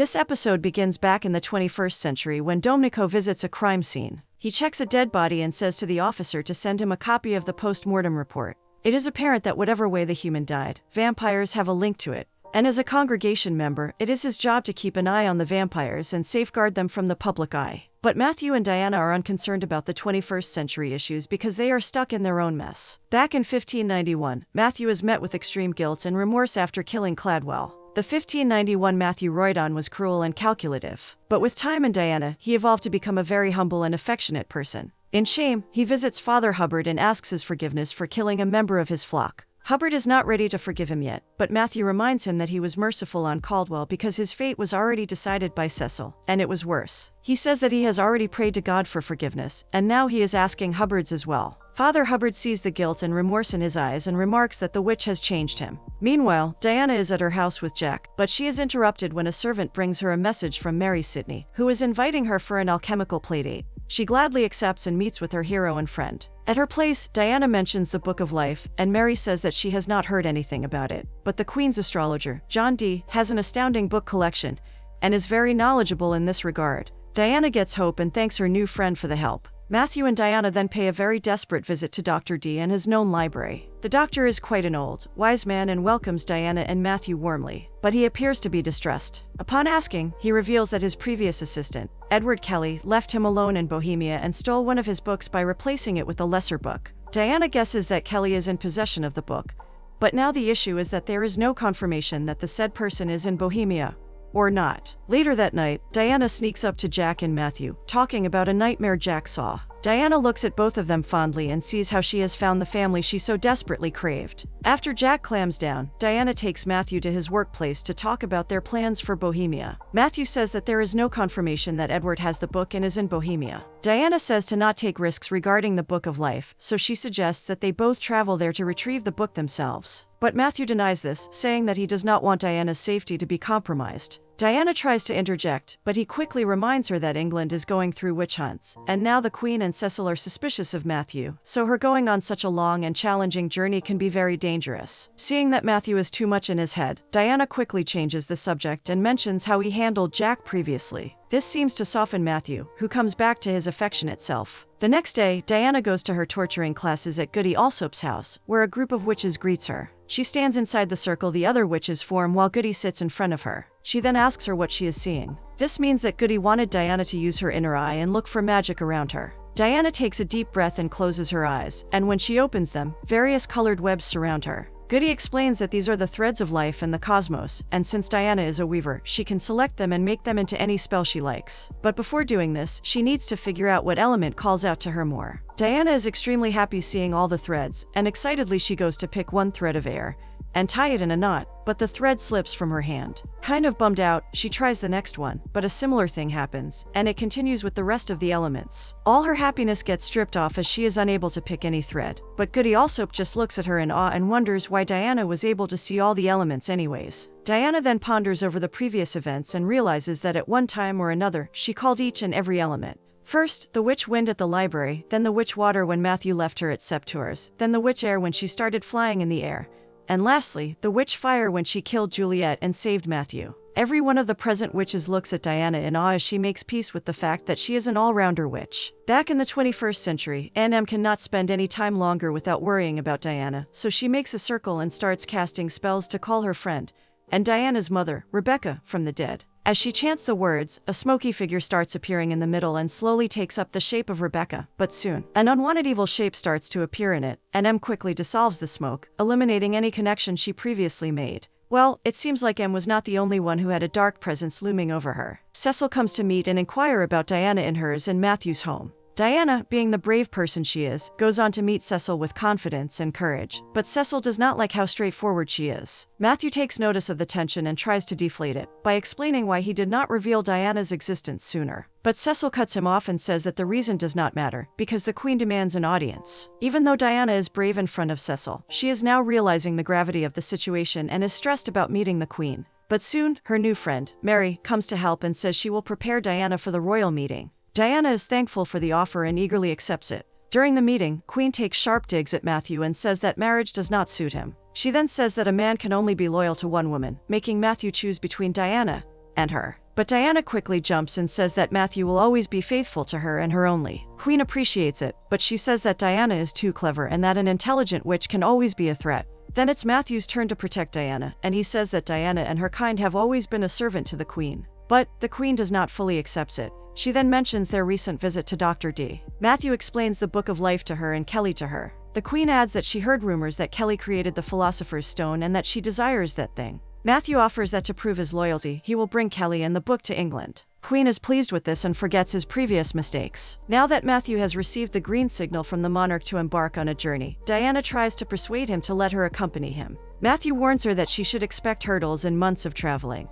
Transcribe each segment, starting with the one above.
This episode begins back in the 21st century when Domenico visits a crime scene. He checks a dead body and says to the officer to send him a copy of the post-mortem report. It is apparent that whatever way the human died, vampires have a link to it. And as a congregation member, it is his job to keep an eye on the vampires and safeguard them from the public eye. But Matthew and Diana are unconcerned about the 21st century issues because they are stuck in their own mess. Back in 1591, Matthew is met with extreme guilt and remorse after killing Cladwell. The 1591 Matthew Roydon was cruel and calculative. But with time and Diana, he evolved to become a very humble and affectionate person. In shame, he visits Father Hubbard and asks his forgiveness for killing a member of his flock. Hubbard is not ready to forgive him yet, but Matthew reminds him that he was merciful on Caldwell because his fate was already decided by Cecil, and it was worse. He says that he has already prayed to God for forgiveness, and now he is asking Hubbard's as well. Father Hubbard sees the guilt and remorse in his eyes and remarks that the witch has changed him. Meanwhile, Diana is at her house with Jack, but she is interrupted when a servant brings her a message from Mary Sidney, who is inviting her for an alchemical playdate. She gladly accepts and meets with her hero and friend. At her place, Diana mentions the Book of Life, and Mary says that she has not heard anything about it. But the Queen's astrologer, John Dee, has an astounding book collection, and is very knowledgeable in this regard. Diana gets hope and thanks her new friend for the help. Matthew and Diana then pay a very desperate visit to Dr. Dee and his known library. The doctor is quite an old, wise man and welcomes Diana and Matthew warmly, but he appears to be distressed. Upon asking, he reveals that his previous assistant, Edward Kelly, left him alone in Bohemia and stole one of his books by replacing it with a lesser book. Diana guesses that Kelly is in possession of the book, but now the issue is that there is no confirmation that the said person is in Bohemia, or not. Later that night, Diana sneaks up to Jack and Matthew, talking about a nightmare Jack saw. Diana looks at both of them fondly and sees how she has found the family she so desperately craved. After Jack clams down, Diana takes Matthew to his workplace to talk about their plans for Bohemia. Matthew says that there is no confirmation that Edward has the book and is in Bohemia. Diana says to not take risks regarding the Book of Life, so she suggests that they both travel there to retrieve the book themselves. But Matthew denies this, saying that he does not want Diana's safety to be compromised. Diana tries to interject, but he quickly reminds her that England is going through witch hunts, and now the Queen and Cecil are suspicious of Matthew, so her going on such a long and challenging journey can be very dangerous. Seeing that Matthew is too much in his head, Diana quickly changes the subject and mentions how he handled Jack previously. This seems to soften Matthew, who comes back to his affectionate self. The next day, Diana goes to her torturing classes at Goody Alsop's house, where a group of witches greets her. She stands inside the circle the other witches form while Goody sits in front of her. She then asks her what she is seeing. This means that Goody wanted Diana to use her inner eye and look for magic around her. Diana takes a deep breath and closes her eyes, and when she opens them, various colored webs surround her. Goody explains that these are the threads of life and the cosmos, and since Diana is a weaver, she can select them and make them into any spell she likes. But before doing this, she needs to figure out what element calls out to her more. Diana is extremely happy seeing all the threads, and excitedly she goes to pick one thread of air and tie it in a knot, but the thread slips from her hand. Kind of bummed out, she tries the next one, but a similar thing happens, and it continues with the rest of the elements. All her happiness gets stripped off as she is unable to pick any thread, but Goody Alsop just looks at her in awe and wonders why Diana was able to see all the elements anyways. Diana then ponders over the previous events and realizes that at one time or another, she called each and every element. First, the witch wind at the library, then the witch water when Matthew left her at Septours, then the witch air when she started flying in the air, and lastly, the witch fire when she killed Juliet and saved Matthew. Every one of the present witches looks at Diana in awe as she makes peace with the fact that she is an all-rounder witch. Back in the 21st century, Anne M cannot spend any time longer without worrying about Diana, so she makes a circle and starts casting spells to call her friend, and Diana's mother, Rebecca, from the dead. As she chants the words, a smoky figure starts appearing in the middle and slowly takes up the shape of Rebecca, but soon, an unwanted evil shape starts to appear in it, and M quickly dissolves the smoke, eliminating any connection she previously made. Well, it seems like M was not the only one who had a dark presence looming over her. Cecil comes to meet and inquire about Diana in hers and Matthew's home. Diana, being the brave person she is, goes on to meet Cecil with confidence and courage, but Cecil does not like how straightforward she is. Matthew takes notice of the tension and tries to deflate it, by explaining why he did not reveal Diana's existence sooner. But Cecil cuts him off and says that the reason does not matter, because the Queen demands an audience. Even though Diana is brave in front of Cecil, she is now realizing the gravity of the situation and is stressed about meeting the Queen. But soon, her new friend, Mary, comes to help and says she will prepare Diana for the royal meeting. Diana is thankful for the offer and eagerly accepts it. During the meeting, Queen takes sharp digs at Matthew and says that marriage does not suit him. She then says that a man can only be loyal to one woman, making Matthew choose between Diana and her. But Diana quickly jumps and says that Matthew will always be faithful to her and her only. Queen appreciates it, but she says that Diana is too clever and that an intelligent witch can always be a threat. Then it's Matthew's turn to protect Diana, and he says that Diana and her kind have always been a servant to the Queen. But the Queen does not fully accept it. She then mentions their recent visit to Dr. D. Matthew explains the Book of Life to her and Kelly to her. The Queen adds that she heard rumors that Kelly created the Philosopher's Stone and that she desires that thing. Matthew offers that to prove his loyalty, he will bring Kelly and the book to England. Queen is pleased with this and forgets his previous mistakes. Now that Matthew has received the green signal from the monarch to embark on a journey, Diana tries to persuade him to let her accompany him. Matthew warns her that she should expect hurdles and months of traveling.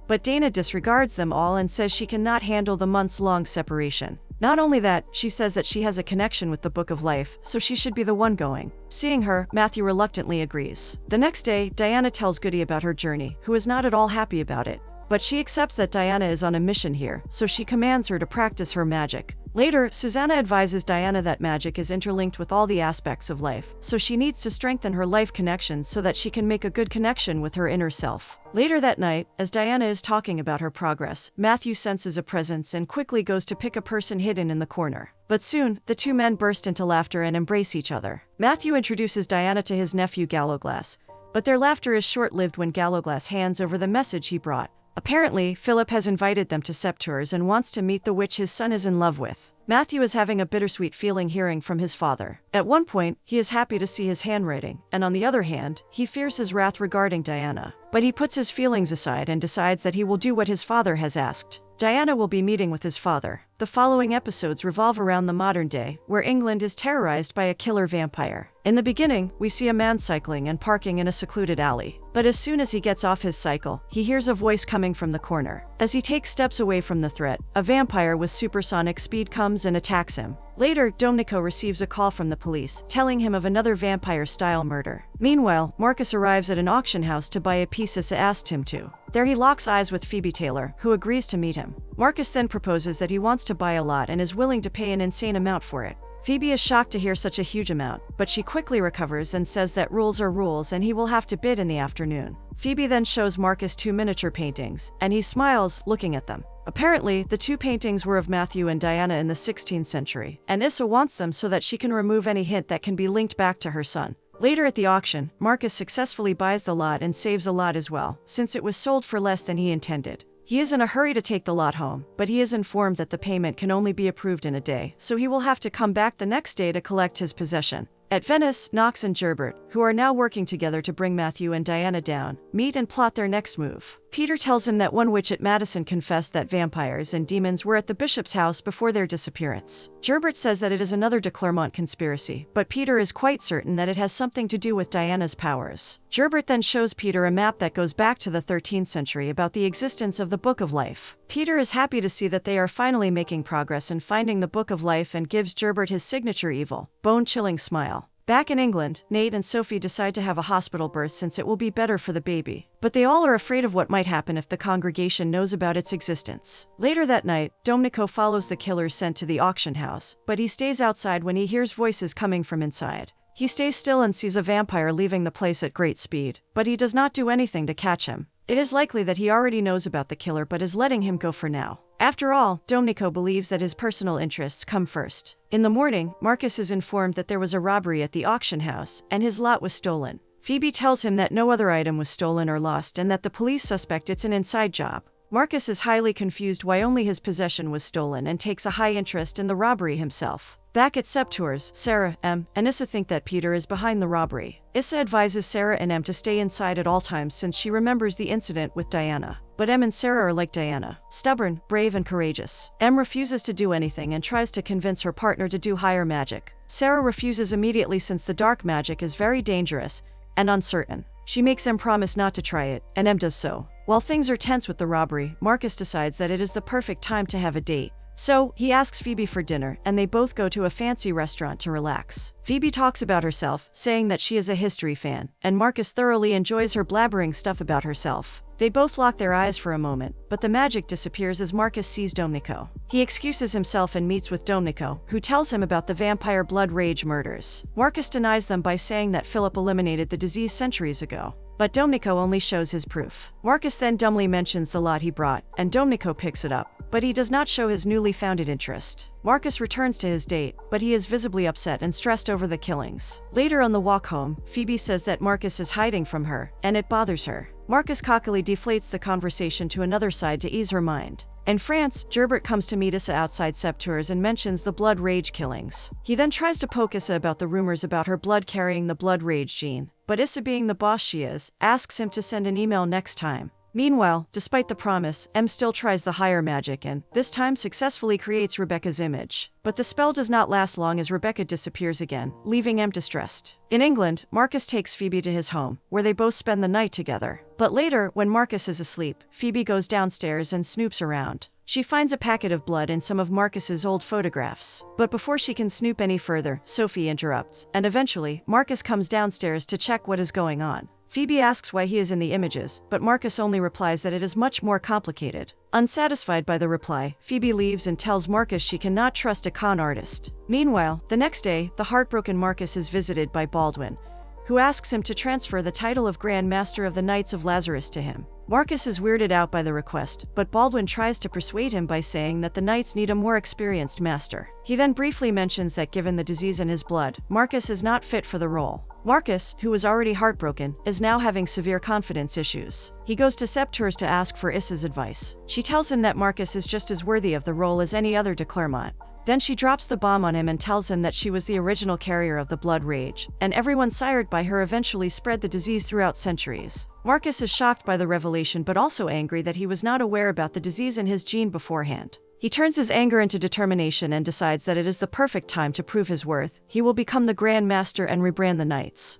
But Dana disregards them all and says she cannot handle the months-long separation. Not only that, she says that she has a connection with the Book of Life, so she should be the one going. Seeing her, Matthew reluctantly agrees. The next day, Diana tells Goody about her journey, who is not at all happy about it. But she accepts that Diana is on a mission here, so she commands her to practice her magic. Later, Susanna advises Diana that magic is interlinked with all the aspects of life, so she needs to strengthen her life connections so that she can make a good connection with her inner self. Later that night, as Diana is talking about her progress, Matthew senses a presence and quickly goes to pick a person hidden in the corner. But soon, the two men burst into laughter and embrace each other. Matthew introduces Diana to his nephew Gallowglass, but their laughter is short-lived when Gallowglass hands over the message he brought. Apparently, Philip has invited them to Sept-Tours and wants to meet the witch his son is in love with. Matthew is having a bittersweet feeling hearing from his father. At one point, he is happy to see his handwriting, and on the other hand, he fears his wrath regarding Diana. But he puts his feelings aside and decides that he will do what his father has asked. Diana will be meeting with his father. The following episodes revolve around the modern day, where England is terrorized by a killer vampire. In the beginning, we see a man cycling and parking in a secluded alley. But as soon as he gets off his cycle, he hears a voice coming from the corner. As he takes steps away from the threat, a vampire with supersonic speed comes and attacks him. Later, Domenico receives a call from the police, telling him of another vampire-style murder. Meanwhile, Marcus arrives at an auction house to buy a piece Issa asked him to. There he locks eyes with Phoebe Taylor, who agrees to meet him. Marcus then proposes that he wants to buy a lot and is willing to pay an insane amount for it. Phoebe is shocked to hear such a huge amount, but she quickly recovers and says that rules are rules and he will have to bid in the afternoon. Phoebe then shows Marcus two miniature paintings, and he smiles, looking at them. Apparently, the two paintings were of Matthew and Diana in the 16th century, and Issa wants them so that she can remove any hint that can be linked back to her son. Later at the auction, Marcus successfully buys the lot and saves a lot as well, since it was sold for less than he intended. He is in a hurry to take the lot home, but he is informed that the payment can only be approved in a day, so he will have to come back the next day to collect his possession. At Venice, Knox and Gerbert, who are now working together to bring Matthew and Diana down, meet and plot their next move. Peter tells him that one witch at Madison confessed that vampires and demons were at the bishop's house before their disappearance. Gerbert says that it is another de Clermont conspiracy, but Peter is quite certain that it has something to do with Diana's powers. Gerbert then shows Peter a map that goes back to the 13th century about the existence of the Book of Life. Peter is happy to see that they are finally making progress in finding the Book of Life and gives Gerbert his signature evil, bone-chilling smile. Back in England, Nate and Sophie decide to have a hospital birth since it will be better for the baby. But they all are afraid of what might happen if the congregation knows about its existence. Later that night, Domenico follows the killers sent to the auction house, but he stays outside when he hears voices coming from inside. He stays still and sees a vampire leaving the place at great speed, but he does not do anything to catch him. It is likely that he already knows about the killer but is letting him go for now. After all, Domenico believes that his personal interests come first. In the morning, Marcus is informed that there was a robbery at the auction house, and his lot was stolen. Phoebe tells him that no other item was stolen or lost and that the police suspect it's an inside job. Marcus is highly confused why only his possession was stolen and takes a high interest in the robbery himself. Back at Sept-Tours, Sarah, Em, and Issa think that Peter is behind the robbery. Issa advises Sarah and Em to stay inside at all times since she remembers the incident with Diana. But Em and Sarah are like Diana, stubborn, brave, and courageous. Em refuses to do anything and tries to convince her partner to do higher magic. Sarah refuses immediately since the dark magic is very dangerous and uncertain. She makes Em promise not to try it, and Em does so. While things are tense with the robbery, Marcus decides that it is the perfect time to have a date. So, he asks Phoebe for dinner, and they both go to a fancy restaurant to relax. Phoebe talks about herself, saying that she is a history fan, and Marcus thoroughly enjoys her blabbering stuff about herself. They both lock their eyes for a moment, but the magic disappears as Marcus sees Domenico. He excuses himself and meets with Domenico, who tells him about the vampire blood rage murders. Marcus denies them by saying that Philip eliminated the disease centuries ago. But Domenico only shows his proof. Marcus then dumbly mentions the lot he brought, and Domenico picks it up, but he does not show his newly founded interest. Marcus returns to his date, but he is visibly upset and stressed over the killings. Later on the walk home, Phoebe says that Marcus is hiding from her, and it bothers her. Marcus cockily deflates the conversation to another side to ease her mind. In France, Gerbert comes to meet Issa outside Sept-Tours and mentions the blood rage killings. He then tries to poke Issa about the rumors about her blood carrying the blood rage gene, but Issa, being the boss she is, asks him to send an email next time. Meanwhile, despite the promise, M still tries the higher magic and, this time, successfully creates Rebecca's image. But the spell does not last long as Rebecca disappears again, leaving M distressed. In England, Marcus takes Phoebe to his home, where they both spend the night together. But later, when Marcus is asleep, Phoebe goes downstairs and snoops around. She finds a packet of blood in some of Marcus's old photographs. But before she can snoop any further, Sophie interrupts, and eventually, Marcus comes downstairs to check what is going on. Phoebe asks why he is in the images, but Marcus only replies that it is much more complicated. Unsatisfied by the reply, Phoebe leaves and tells Marcus she cannot trust a con artist. Meanwhile, the next day, the heartbroken Marcus is visited by Baldwin, who asks him to transfer the title of Grand Master of the Knights of Lazarus to him. Marcus is weirded out by the request, but Baldwin tries to persuade him by saying that the knights need a more experienced master. He then briefly mentions that given the disease in his blood, Marcus is not fit for the role. Marcus, who was already heartbroken, is now having severe confidence issues. He goes to Sept-Tours to ask for Issa's advice. She tells him that Marcus is just as worthy of the role as any other de Clermont. Then she drops the bomb on him and tells him that she was the original carrier of the blood rage, and everyone sired by her eventually spread the disease throughout centuries. Marcus is shocked by the revelation but also angry that he was not aware about the disease in his gene beforehand. He turns his anger into determination and decides that it is the perfect time to prove his worth. He will become the Grand Master and rebrand the Knights.